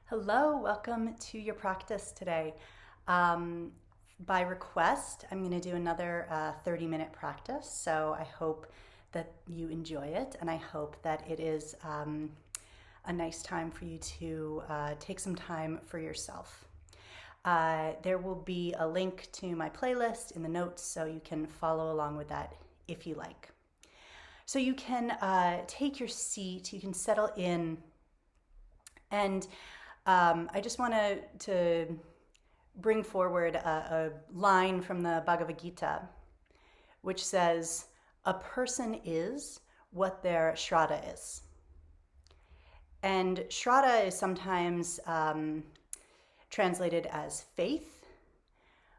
Hello, welcome to your practice today. By request, I'm going to do another 30-minute practice, so I hope that you enjoy it, and I hope that it is a nice time for you to take some time for yourself. There will be a link to my playlist in the notes, so you can follow along with that if you like. So you can take your seat, you can settle in, and I just want to bring forward a line from the Bhagavad Gita, which says, "A person is what their shraddha is." And shraddha is sometimes translated as faith,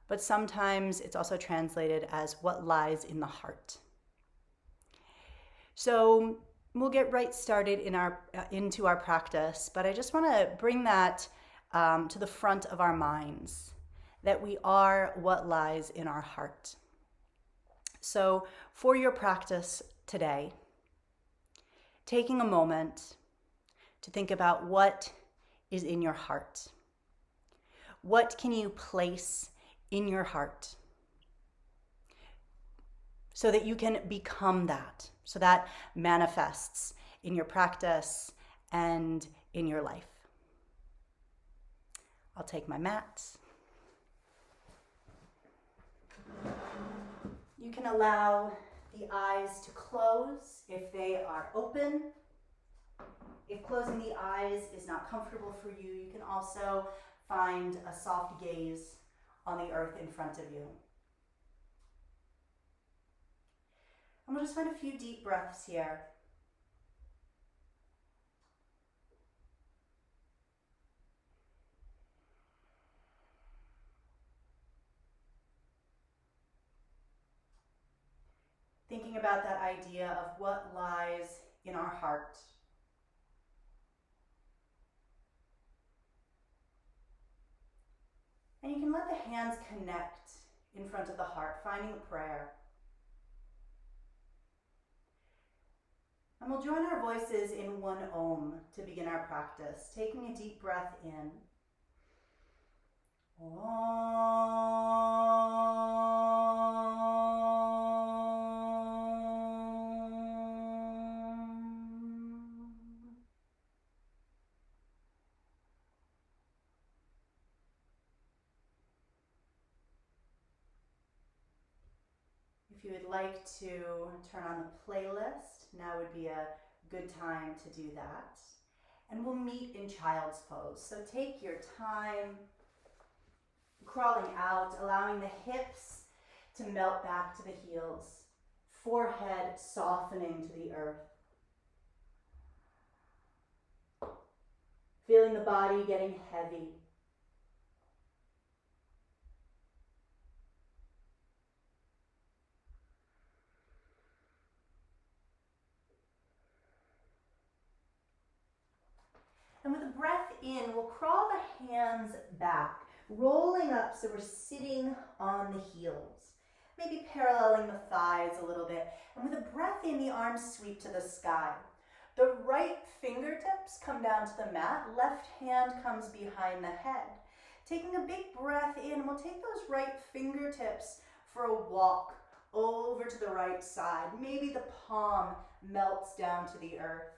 but sometimes it's also translated as what lies in the heart. So we'll get right started into our practice, but I just want to bring that to the front of our minds, that we are what lies in our heart. So for your practice today, taking a moment to think about what is in your heart. What can you place in your heart so that you can become that? So that manifests in your practice and in your life. I'll take my mat. You can allow the eyes to close if they are open. If closing the eyes is not comfortable for you, you can also find a soft gaze on the earth in front of you. And we'll just find a few deep breaths here. Thinking about that idea of what lies in our heart. And you can let the hands connect in front of the heart, finding a prayer. And we'll join our voices in one Om to begin our practice, taking a deep breath in. Om. If you would like to turn on the playlist, now would be a good time to do that. And we'll meet in child's pose. So take your time, crawling out, allowing the hips to melt back to the heels, forehead softening to the earth. Feeling the body getting heavy. And with a breath in, we'll crawl the hands back, rolling up so we're sitting on the heels, maybe paralleling the thighs a little bit. And with a breath in, the arms sweep to the sky. The right fingertips come down to the mat, left hand comes behind the head. Taking a big breath in, we'll take those right fingertips for a walk over to the right side. Maybe the palm melts down to the earth.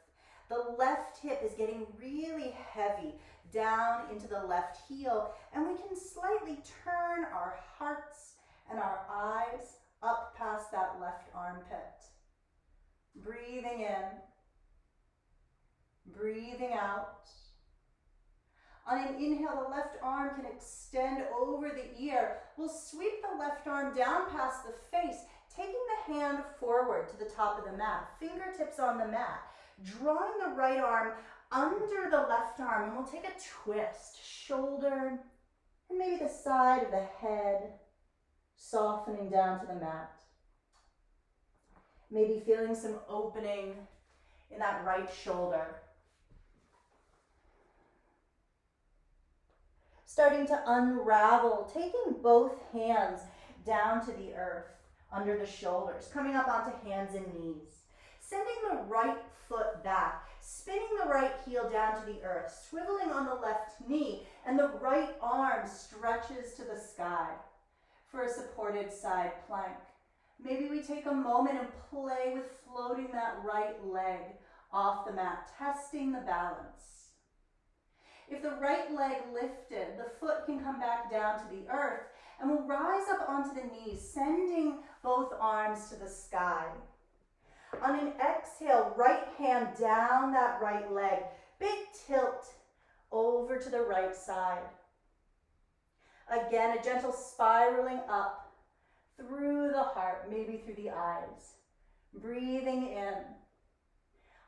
The left hip is getting really heavy down into the left heel, and we can slightly turn our hearts and our eyes up past that left armpit. Breathing in, breathing out. On an inhale, the left arm can extend over the ear. We'll sweep the left arm down past the face, taking the hand forward to the top of the mat, fingertips on the mat. Drawing the right arm under the left arm, and we'll take a twist, shoulder, and maybe the side of the head, softening down to the mat. Maybe feeling some opening in that right shoulder. Starting to unravel, taking both hands down to the earth, under the shoulders, coming up onto hands and knees. Sending the right foot back, spinning the right heel down to the earth, swiveling on the left knee, and the right arm stretches to the sky for a supported side plank. Maybe we take a moment and play with floating that right leg off the mat, testing the balance. If the right leg lifted, the foot can come back down to the earth and we'll rise up onto the knees, sending both arms to the sky. On an exhale, right hand down that right leg, big tilt over to the right side. Again, a gentle spiraling up through the heart, maybe through the eyes. Breathing in.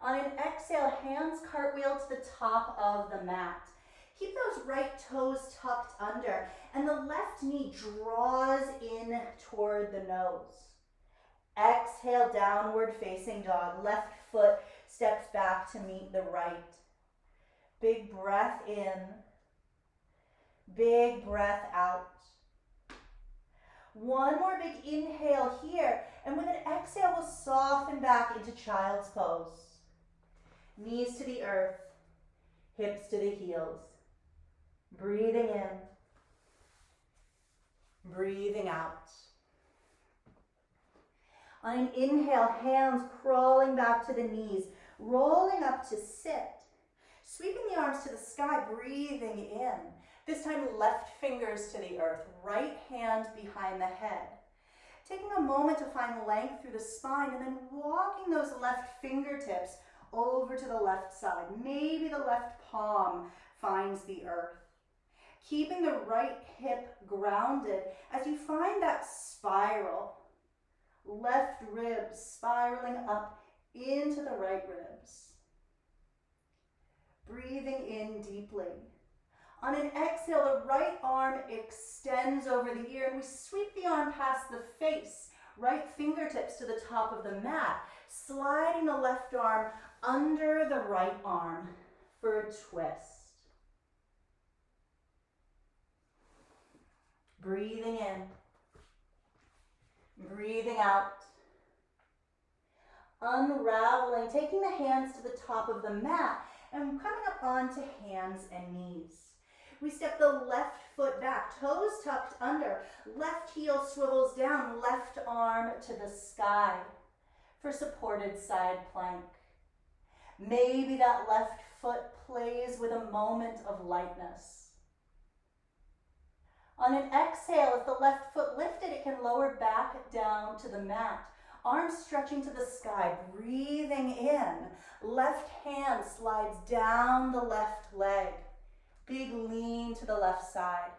On an exhale, hands cartwheel to the top of the mat. Keep those right toes tucked under, and the left knee draws in toward the nose. Exhale, downward facing dog. Left foot steps back to meet the right. Big breath in. Big breath out. One more big inhale here, and with an exhale, we'll soften back into child's pose. Knees to the earth, hips to the heels. Breathing in, breathing out. On an inhale, hands crawling back to the knees, rolling up to sit. Sweeping the arms to the sky, breathing in. This time, left fingers to the earth, right hand behind the head. Taking a moment to find length through the spine and then walking those left fingertips over to the left side. Maybe the left palm finds the earth. Keeping the right hip grounded as you find that spiral. Left ribs spiraling up into the right ribs. Breathing in deeply. On an exhale, the right arm extends over the ear and we sweep the arm past the face. Right fingertips to the top of the mat. Sliding the left arm under the right arm for a twist. Breathing in. Breathing out. Unraveling, taking the hands to the top of the mat and coming up onto hands and knees. We step the left foot back, toes tucked under, left heel swivels down, left arm to the sky for supported side plank. Maybe that left foot plays with a moment of lightness. On an exhale, if the left foot lifted, it can lower back down to the mat. Arms stretching to the sky, breathing in. Left hand slides down the left leg. Big lean to the left side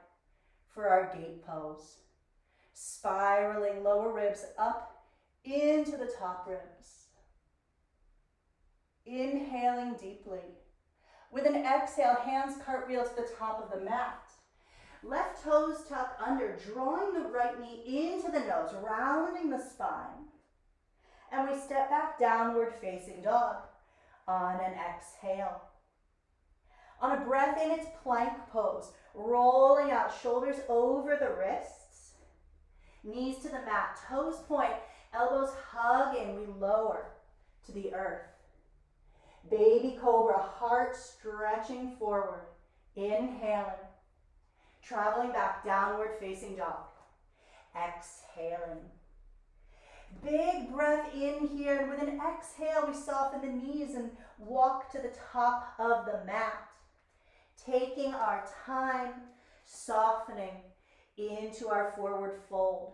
for our gate pose. Spiraling lower ribs up into the top ribs. Inhaling deeply. With an exhale, hands cartwheel to the top of the mat. Left toes tuck under, drawing the right knee into the nose, rounding the spine. And we step back, downward facing dog on an exhale. On a breath in, it's plank pose, rolling out, shoulders over the wrists, knees to the mat, toes point, elbows hug in, we lower to the earth. Baby cobra, heart stretching forward, inhaling, traveling back, downward facing dog, exhaling. Big breath in here, and with an exhale, we soften the knees and walk to the top of the mat. Taking our time, softening into our forward fold.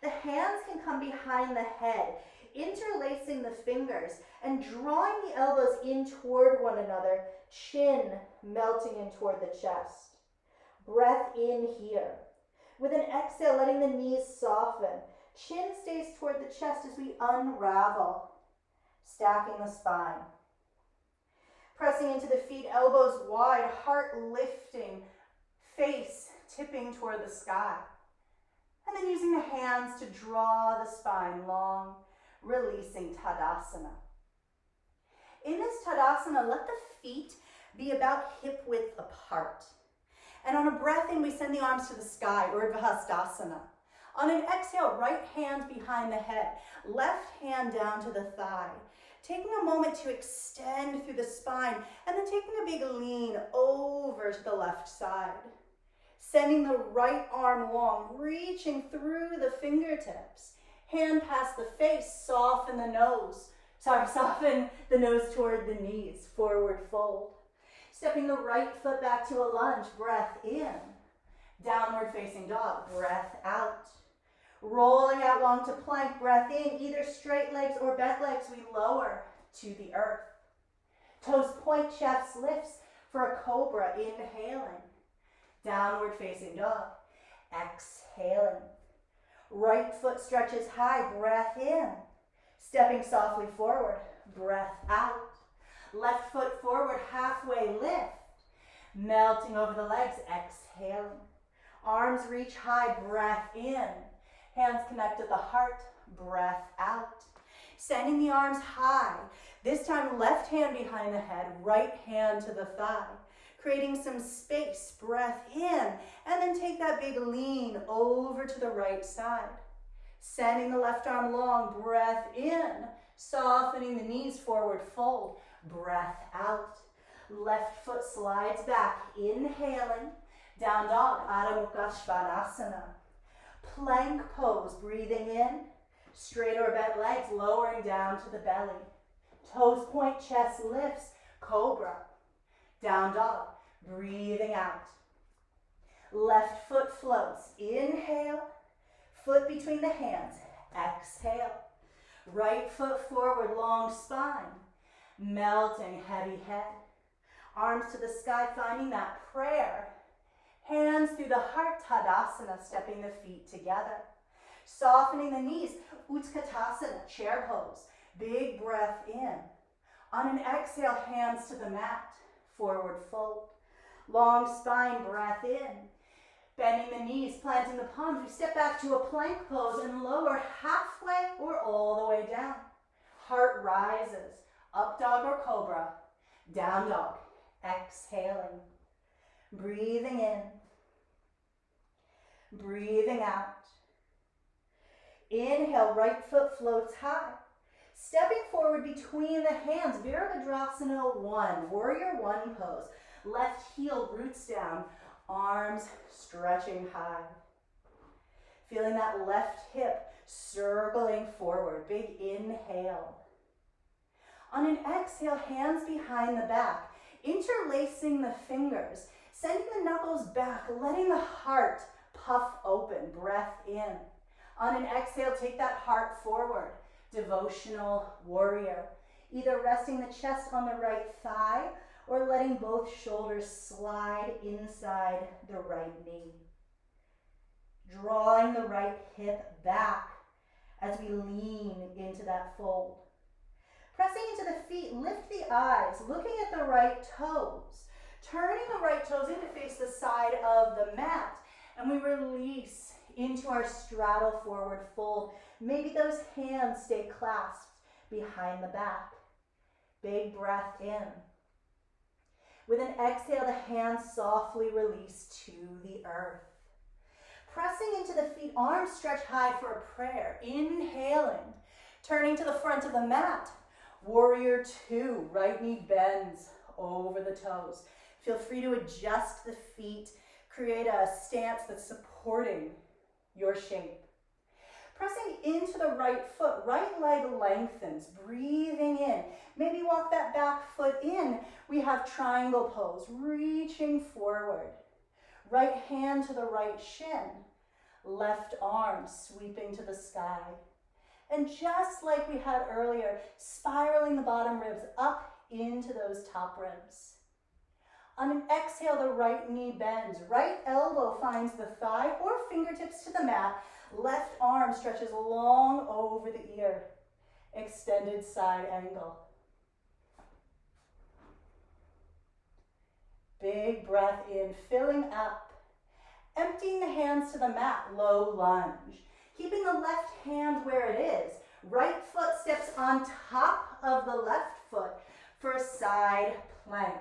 The hands can come behind the head, interlacing the fingers and drawing the elbows in toward one another, chin melting in toward the chest. Breath in here. With an exhale, letting the knees soften. Chin stays toward the chest as we unravel, stacking the spine. Pressing into the feet, elbows wide, heart lifting, face tipping toward the sky. And then using the hands to draw the spine long, releasing Tadasana. In this Tadasana, let the feet be about hip width apart. And on a breath in, we send the arms to the sky, Urdhva Hastasana. On an exhale, right hand behind the head, left hand down to the thigh. taking a moment to extend through the spine, and then taking a big lean over to the left side. Sending the right arm long, reaching through the fingertips. Hand past the face, soften the nose. Soften the nose toward the knees, forward fold. Stepping the right foot back to a lunge, breath in. Downward facing dog, breath out. Rolling out long to plank, breath in. Either straight legs or bent legs, we lower to the earth. Toes point, chest lifts for a cobra, inhaling. Downward facing dog, exhaling. Right foot stretches high, breath in. Stepping softly forward, breath out. Left foot forward, halfway lift. Melting over the legs, exhaling. Arms reach high, breath in. Hands connect at the heart, breath out. Sending the arms high. This time, left hand behind the head, right hand to the thigh. Creating some space, breath in, and then take that big lean over to the right side. Sending the left arm long, breath in, softening the knees, forward fold, breath out. Left foot slides back, inhaling, down dog, Adho Mukha Svanasana. Plank pose, breathing in, straight or bent legs, lowering down to the belly. Toes point, chest lifts, cobra. Down dog, breathing out. Left foot floats, inhale, foot between the hands, exhale. Right foot forward, long spine, melting heavy head. Arms to the sky, finding that prayer. Hands through the heart, Tadasana, stepping the feet together. Softening the knees, Utkatasana, chair pose. Big breath in. On an exhale, hands to the mat, forward fold. Long spine, breath in. Bending the knees, planting the palms. We step back to a plank pose and lower halfway or all the way down. Heart rises, up dog or cobra, down dog, exhaling. Breathing in, breathing out. Inhale, right foot floats high. Stepping forward between the hands, Virabhadrasana 1, warrior 1 pose. Left heel roots down, arms stretching high. Feeling that left hip circling forward, big inhale. On an exhale, hands behind the back, interlacing the fingers, sending the knuckles back, letting the heart puff open, breath in. On an exhale, take that heart forward, devotional warrior. Either resting the chest on the right thigh or letting both shoulders slide inside the right knee. Drawing the right hip back as we lean into that fold. Pressing into the feet, lift the eyes, looking at the right toes. Turning the right toes in to face the side of the mat. And we release into our straddle forward fold. Maybe those hands stay clasped behind the back. Big breath in. With an exhale, the hands softly release to the earth. Pressing into the feet, arms stretch high for a prayer. Inhaling, turning to the front of the mat. Warrior 2, right knee bends over the toes. Feel free to adjust the feet. Create a stance that's supporting your shape. Pressing into the right foot, right leg lengthens, breathing in. Maybe walk that back foot in. We have triangle pose, reaching forward. Right hand to the right shin. Left arm sweeping to the sky. And just like we had earlier, spiraling the bottom ribs up into those top ribs. On an exhale, the right knee bends. Right elbow finds the thigh or fingertips to the mat. Left arm stretches long over the ear. Extended side angle. Big breath in, filling up. Emptying the hands to the mat, low lunge. Keeping the left hand where it is. Right foot steps on top of the left foot for a side plank.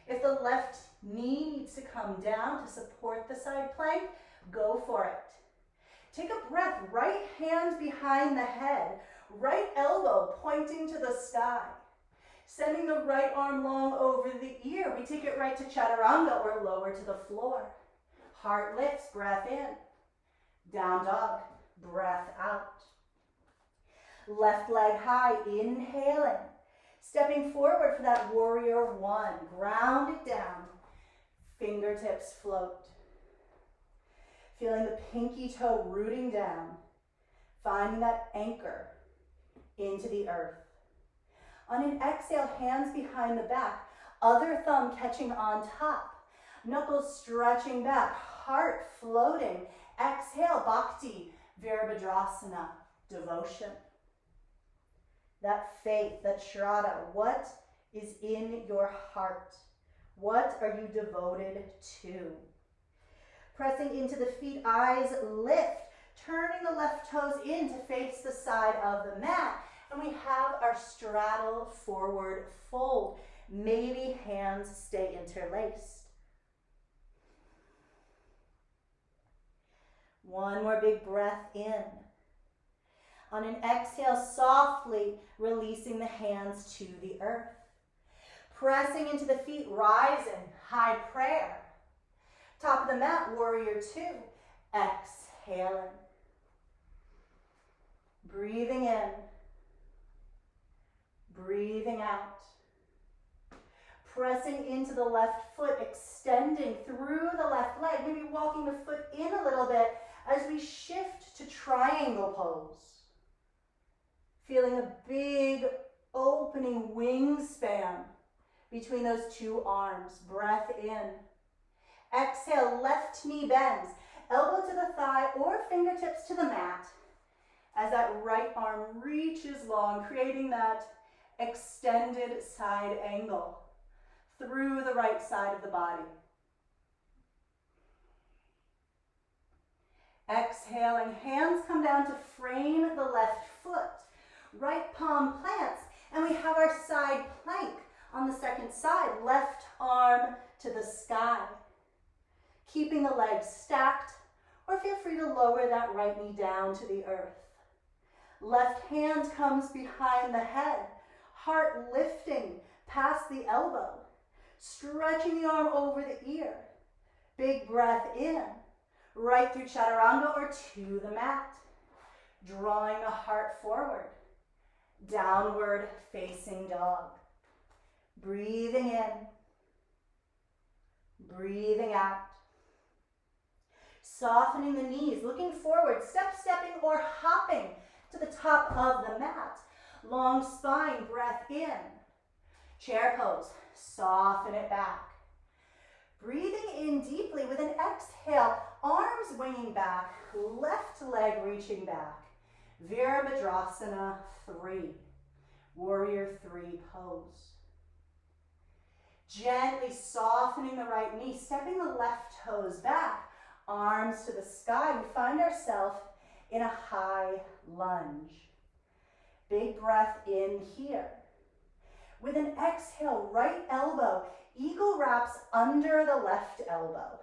If the left knee needs to come down to support the side plank, go for it. Take a breath, right hand behind the head, Right elbow pointing to the sky. Sending the right arm long over the ear. We take it right to chaturanga or lower to the floor. Heart lifts, breath in. Down dog, breath out. Left leg high, inhaling. Stepping forward for that warrior one. Ground it down. Fingertips float. Feeling the pinky toe rooting down. Finding that anchor into the earth. On an exhale, hands behind the back, other thumb catching on top, knuckles stretching back, heart floating. Exhale, bhakti, virabhadrasana, devotion. That faith, that shraddha, what is in your heart? What are you devoted to? Pressing into the feet, eyes lift, turning the left toes in to face the side of the mat. And we have our straddle forward fold. Maybe hands stay interlaced. One more big breath in. On an exhale, softly releasing the hands to the earth. Pressing into the feet, rising, high prayer. Top of the mat, warrior two. Exhaling. Breathing in. Breathing out. Pressing into the left foot, extending through the left leg, maybe walking the foot in a little bit as we shift to triangle pose. Feeling a big opening wingspan between those two arms. Breath in. Exhale, left knee bends, elbow to the thigh or fingertips to the mat as that right arm reaches long, creating that extended side angle through the right side of the body. Exhaling, hands come down to frame the left foot. Right palm plants, and we have our side plank on the second side. Left arm to the sky. Keeping the legs stacked, or feel free to lower that right knee down to the earth. Left hand comes behind the head. Heart lifting past the elbow. Stretching the arm over the ear. Big breath in. Right through chaturanga or to the mat. Drawing the heart forward. Downward facing dog. Breathing in. Breathing out. Softening the knees, looking forward, stepping or hopping to the top of the mat. Long spine, breath in. Chair pose, soften it back. Breathing in deeply with an exhale, arms winging back, left leg reaching back. Virabhadrasana 3, warrior 3 pose. Gently softening the right knee, stepping the left toes back, arms to the sky. We find ourselves in a high lunge. Big breath in here. With an exhale, right elbow, eagle wraps under the left elbow.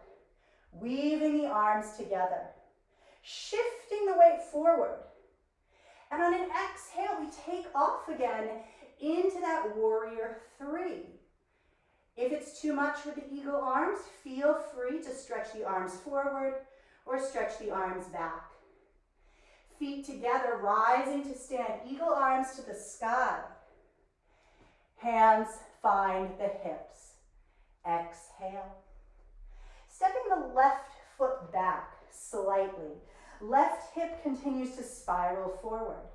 Weaving the arms together. Shifting the weight forward. And on an exhale, we take off again into that warrior 3. If it's too much with the eagle arms, feel free to stretch the arms forward or stretch the arms back. Feet together, rising to stand, eagle arms to the sky. Hands find the hips. Exhale. Stepping the left foot back slightly. Left hip continues to spiral forward.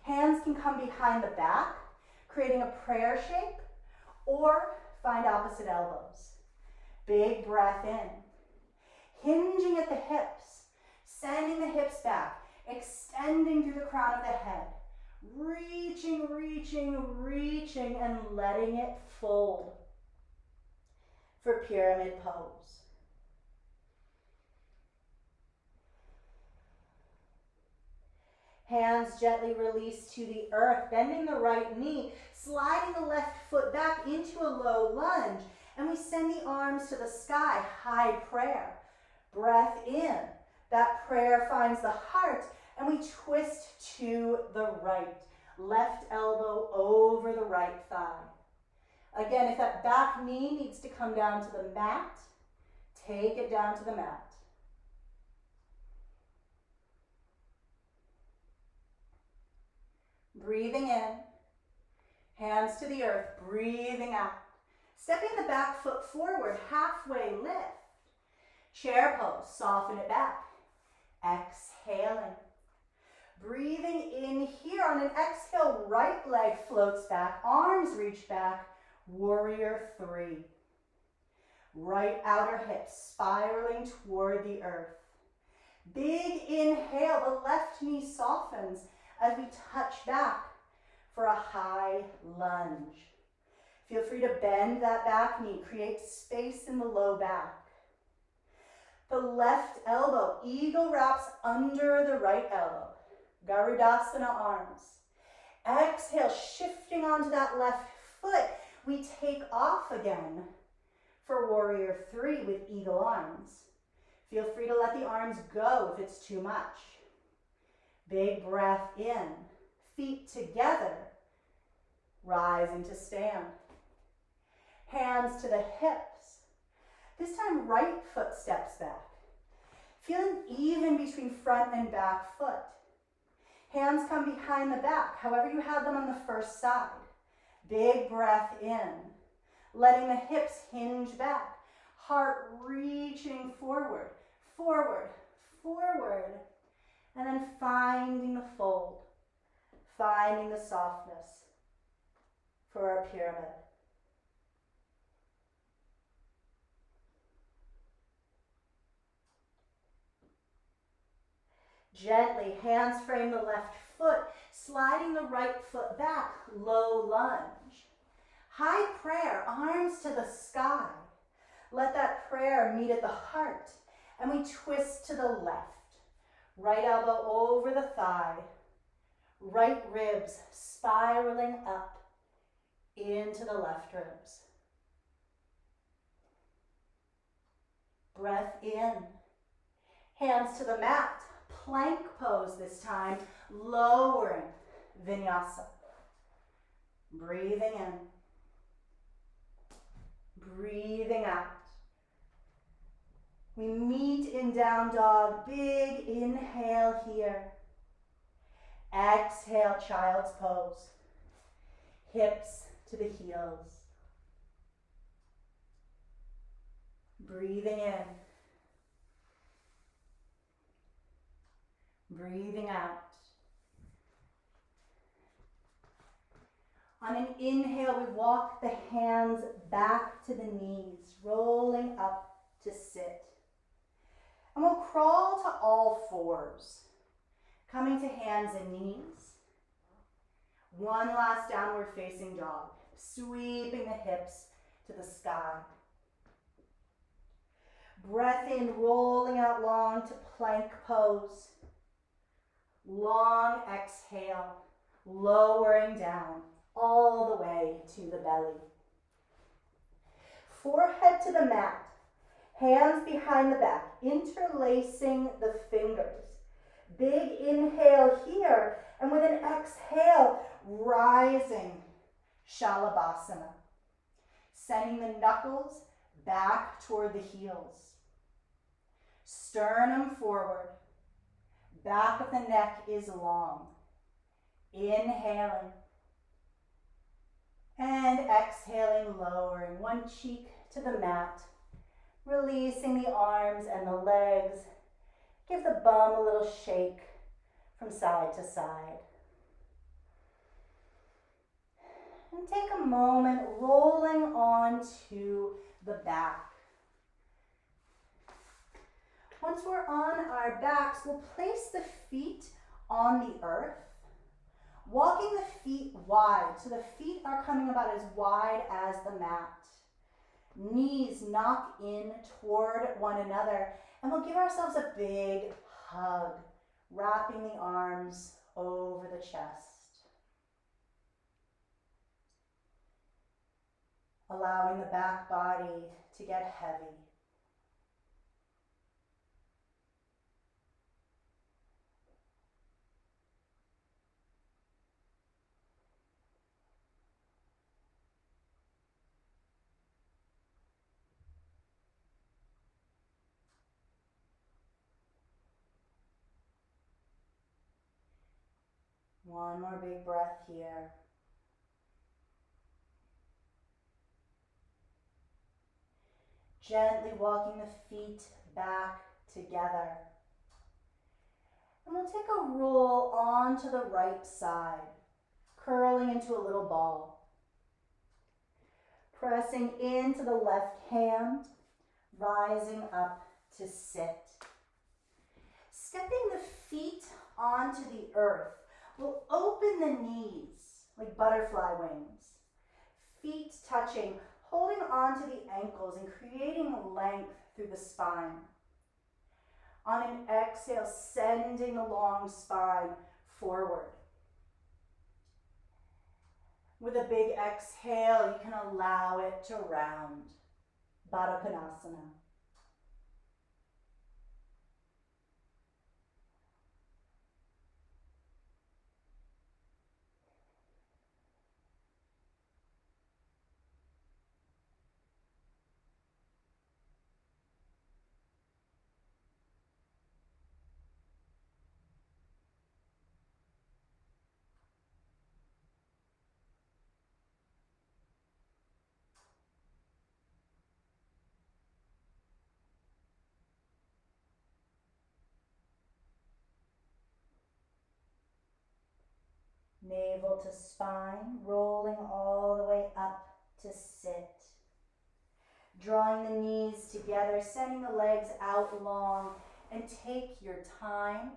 Hands can come behind the back, creating a prayer shape, or find opposite elbows. Big breath in. Hinging at the hips, sending the hips back, extending through the crown of the head. Reaching, and letting it fold for pyramid pose. Hands gently release to the earth, bending the right knee, sliding the left foot back into a low lunge, and we send the arms to the sky, high prayer. Breath in. That prayer finds the heart And we twist to the right. Left elbow over the right thigh. Again, if that back knee needs to come down to the mat, take it down to the mat. Breathing in, hands to the earth, breathing out. Stepping the back foot forward, halfway lift. Chair pose, soften it back. Exhaling. Breathing in here. On an exhale, right leg floats back, arms reach back. Warrior 3. Right outer hip spiraling toward the earth. Big inhale, the left knee softens as we touch back for a high lunge. Feel free to bend that back knee, create space in the low back. The left elbow, eagle wraps under the right elbow. Garudasana arms. Exhale, shifting onto that left foot. We take off again for warrior 3 with eagle arms. Feel free to let the arms go if it's too much. Big breath in, feet together, rising to stand. Hands to the hips. This time, right foot steps back. Feeling even between front and back foot. Hands come behind the back, however you have them on the first side. Big breath in, letting the hips hinge back. Heart reaching forward, forward, forward. And then finding the fold, finding the softness for our pyramid. Gently, hands frame the left foot, sliding the right foot back, low lunge. High prayer, arms to the sky. Let that prayer meet at the heart, and we twist to the left. Right elbow over the thigh, right ribs spiraling up into the left ribs. Breath in, hands to the mat, plank pose this time, lowering vinyasa. Breathing in, breathing out. We meet in down dog, big inhale here. Exhale, child's pose. Hips to the heels. Breathing in. Breathing out. On an inhale, we walk the hands back to the knees, rolling up to sit. And we'll crawl to all fours, coming to hands and knees. One last downward facing dog, sweeping the hips to the sky. Breath in, rolling out long to plank pose. Long exhale, lowering down all the way to the belly. Forehead to the mat. Hands behind the back, interlacing the fingers. Big inhale here, and with an exhale, rising Shalabhasana. Sending the knuckles back toward the heels. Sternum forward. Back of the neck is long. Inhaling. And exhaling, lowering one cheek to the mat. Releasing the arms and the legs. Give the bum a little shake from side to side. And take a moment rolling onto the back. Once we're on our backs, we'll place the feet on the earth, walking the feet wide. So the feet are coming about as wide as the mat. Knees knock in toward one another, and we'll give ourselves a big hug, wrapping the arms over the chest. Allowing the back body to get heavy. One more big breath here. Gently walking the feet back together. And we'll take a roll onto the right side, curling into a little ball. Pressing into the left hand, rising up to sit. Stepping the feet onto the earth. We'll open the knees like butterfly wings. Feet touching, holding onto the ankles and creating length through the spine. On an exhale, sending the long spine forward. With a big exhale, you can allow it to round. Baddha Konasana. Navel to spine, rolling all the way up to sit. Drawing the knees together, sending the legs out long, and take your time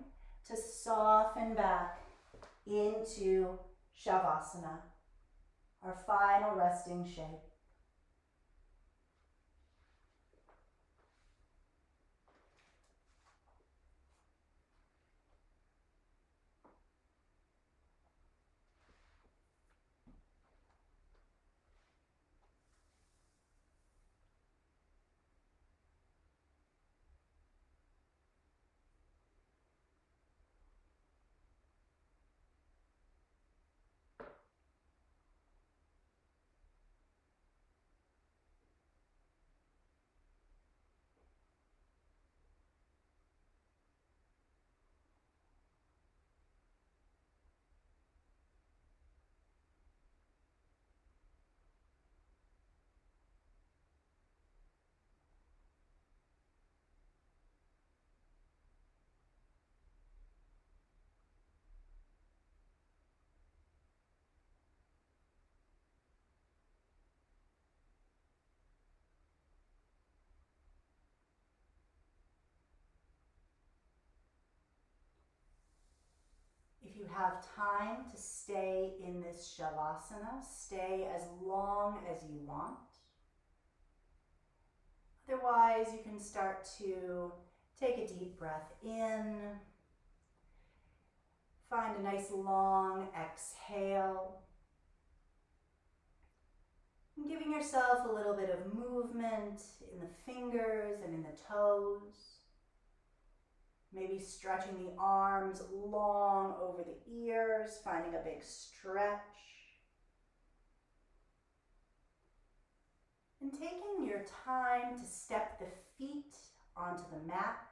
to soften back into Savasana, our final resting shape. If you have time to stay in this Shavasana, stay as long as you want. Otherwise, you can start to take a deep breath in. Find a nice long exhale. And giving yourself a little bit of movement in the fingers and in the toes. Maybe stretching the arms long over the ears, finding a big stretch. And taking your time to step the feet onto the mat.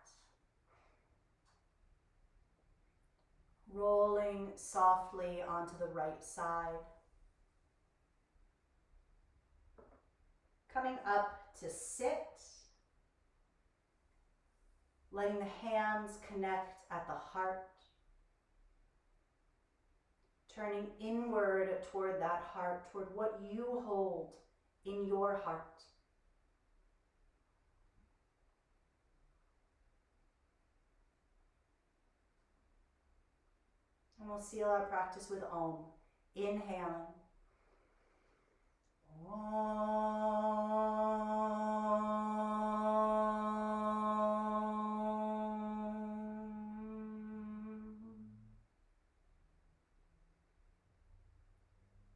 Rolling softly onto the right side. Coming up to sit. Letting the hands connect at the heart. Turning inward toward that heart, toward what you hold in your heart. And we'll seal our practice with Om. Inhaling.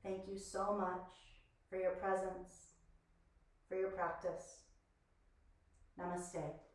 Thank you so much for your presence, for your practice. Namaste.